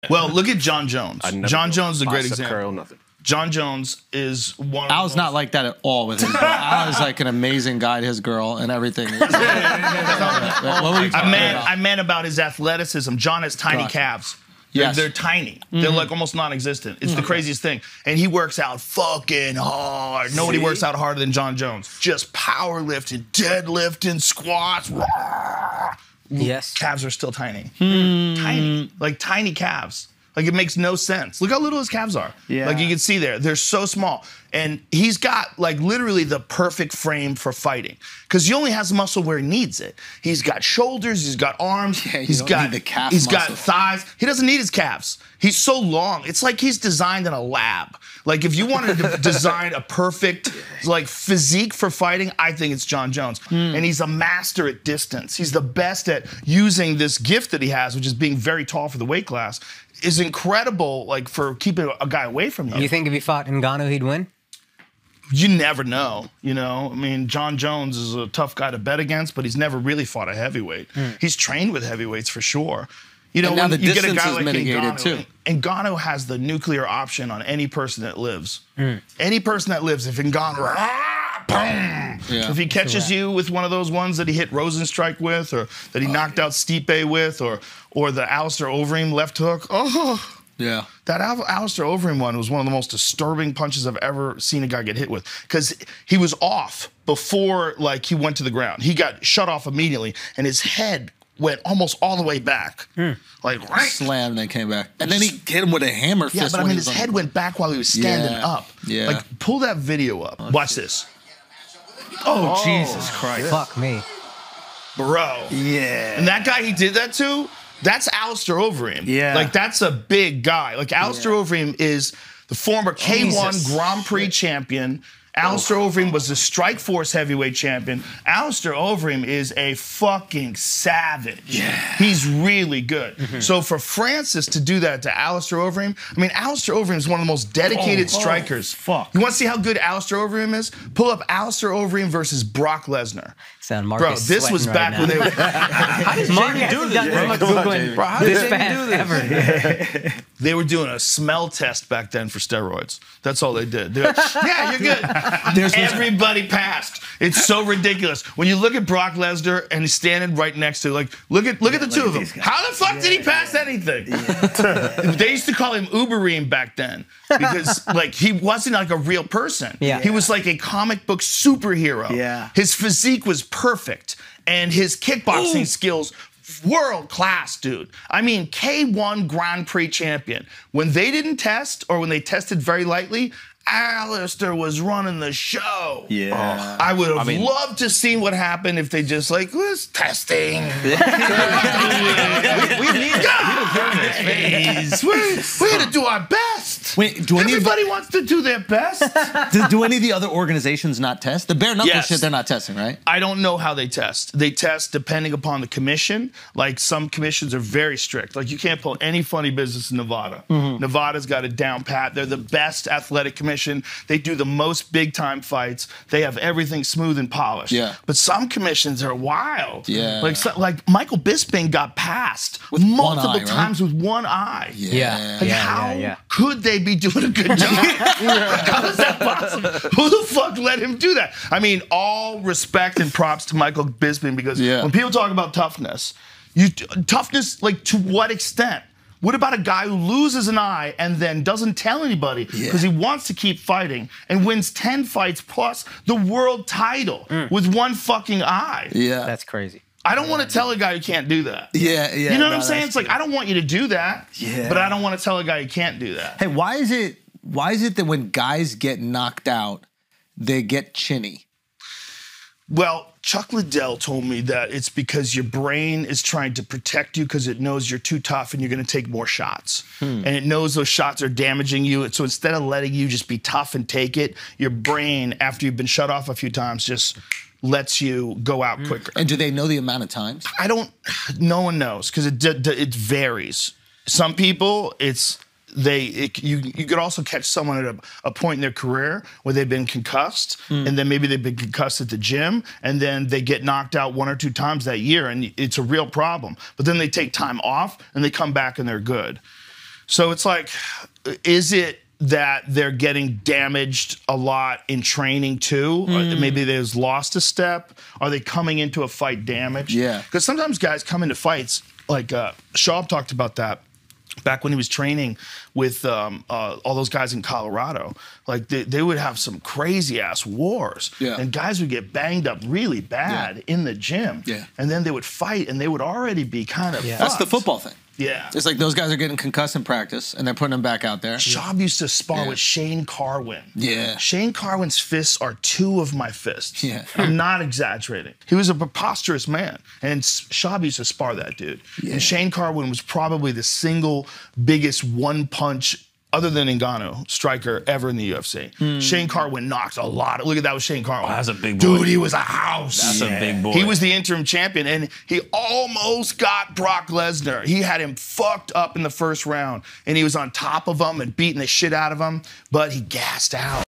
Well, look at Jon Jones. Jon Jones is a great example. Curl, nothing. Jon Jones is one of Al's not like that at all with his girl. Al is like an amazing guy to his girl and everything. I meant about his athleticism. Jon has tiny calves. Yes. They're tiny. They're like almost non-existent. It's the craziest thing. And he works out fucking hard. Nobody works out harder than Jon Jones. Just powerlifting, deadlifting, squats. Yes. Calves are still tiny. Tiny. Like tiny calves. Like, it makes no sense. Look how little his calves are. Yeah. Like, you can see there. They're so small. And he's got, like, literally the perfect frame for fighting. Because he only has muscle where he needs it. He's got shoulders. He's got arms. Yeah, he's got the calf He's muscle. got thighs. He doesn't need his calves. He's so long. It's like he's designed in a lab. Like, if you wanted to design a perfect, like, physique for fighting, I think it's Jon Jones. And he's a master at distance. He's the best at using this gift that he has, which is being very tall for the weight class, is incredible, like, for keeping a guy away from you. You think if he fought Ngannou, he'd win? You never know, you know? I mean, Jon Jones is a tough guy to bet against, but he's never really fought a heavyweight. He's trained with heavyweights for sure. You know, And now when the you get a distance guy is like mitigated, Ngannou, too. Ngannou has the nuclear option on any person that lives. Any person that lives, if Ngannou, boom! Yeah. If he catches you with one of those ones that he hit Rosenstrike with, or that he knocked out Stipe with, or the Alistair Overeem left hook, Yeah. that Alistair Overeem one was one of the most disturbing punches I've ever seen a guy get hit with, because he was off before, like, he went to the ground. He got shut off immediately, and his head went almost all the way back. Like, right? Slam, then came back. And then he hit him with a hammer fist. Yeah, but I when mean, he his was on- head went back while he was standing Yeah. up. Yeah. Like, pull that video up. Watch this. Oh, Jesus Christ. Fuck me. Bro. Yeah. And that guy he did that to, that's Alistair Overeem. Yeah. Like, that's a big guy. Like, Alistair Overeem is the former K1 Grand Prix champion. Alistair Overeem was the Strikeforce heavyweight champion. Alistair Overeem is a fucking savage. Yeah. He's really good. So for Francis to do that to Alistair Overeem, I mean, Alistair Overeem is one of the most dedicated strikers. Fuck. You want to see how good Alistair Overeem is? Pull up Alistair Overeem versus Brock Lesnar. Sound Bro, Marcus this was sweating back right when now. they were... Marcus do has this, done Jamie? as much Come on, Googling Jamie. Bro, how did this Jamie fast do this? ever. They were doing a smell test back then for steroids. That's all they did. They're like, yeah, you're good. Everybody passed. It's so ridiculous. When you look at Brock Lesnar and he's standing right next to, like, look at the two of them. these guys. How the fuck did he pass anything? They used to call him Ubereem back then because, like, he wasn't like a real person. Yeah. He was like a comic book superhero. Yeah. His physique was perfect, and his kickboxing skills, world class, dude. I mean, K1 Grand Prix champion. When they didn't test, or when they tested very lightly, Alistair was running the show. Yeah. I would have loved to see what happened if they just, like, was testing. we had to do our best. Wait, do any of Everybody wants to do their best. do any of the other organizations not test? The bare knuckle Yes. shit, they're not testing, right? I don't know how they test. They test depending upon the commission. Like, some commissions are very strict. Like, you can't pull any funny business in Nevada. Nevada's got it down pat. They're the best athletic commission. They do the most big-time fights. They have everything smooth and polished. Yeah. But some commissions are wild. Yeah. Like Michael Bisping got passed With one multiple eye, right? times with one eye. Yeah. Like, how could they be doing a good job? How is that possible? Who the fuck let him do that? I mean, all respect and props to Michael Bisping, because when people talk about toughness, toughness, like, to what extent? What about a guy who loses an eye and then doesn't tell anybody because he wants to keep fighting and wins 10 fights plus the world title with one fucking eye? Yeah. That's crazy. I don't want to tell a guy who can't do that. Yeah. You know what I'm saying? It's like, I don't want you to do that, Yeah. but I don't want to tell a guy who can't do that. Hey, why is it that when guys get knocked out, they get chinny? Well, Chuck Liddell told me that it's because your brain is trying to protect you because it knows you're too tough and you're going to take more shots. And it knows those shots are damaging you. So instead of letting you just be tough and take it, your brain, after you've been shut off a few times, just lets you go out quicker. And do they know the amount of times? No one knows, because it varies. Some people, you could also catch someone at a point in their career where they've been concussed, and then maybe they've been concussed at the gym, and then they get knocked out 1 or 2 times that year, and it's a real problem. But then they take time off, and they come back, and they're good. So it's like, is it that they're getting damaged a lot in training too? Or maybe they've lost a step. Are they coming into a fight damaged? Yeah. Because sometimes guys come into fights, like Schaub talked about that back when he was training with all those guys in Colorado. Like they would have some crazy ass wars. Yeah. And guys would get banged up really bad in the gym. Yeah. And then they would fight and they would already be kind of That's the football thing. Yeah. It's like those guys are getting concussed in practice, and they're putting them back out there. Schaub used to spar with Shane Carwin. Yeah. Shane Carwin's fists are 2 of my fists. Yeah. I'm not exaggerating. He was a preposterous man, and Schaub used to spar that dude. Yeah. And Shane Carwin was probably the single biggest one-punch, other than Ngannou, striker ever in the UFC. Shane Carwin knocked a lot. Look at that was Shane Carwin. That's a big boy. Dude, he was a house. That's a big boy. He was the interim champion, and he almost got Brock Lesnar. He had him fucked up in the first round, and he was on top of him and beating the shit out of him, but he gassed out.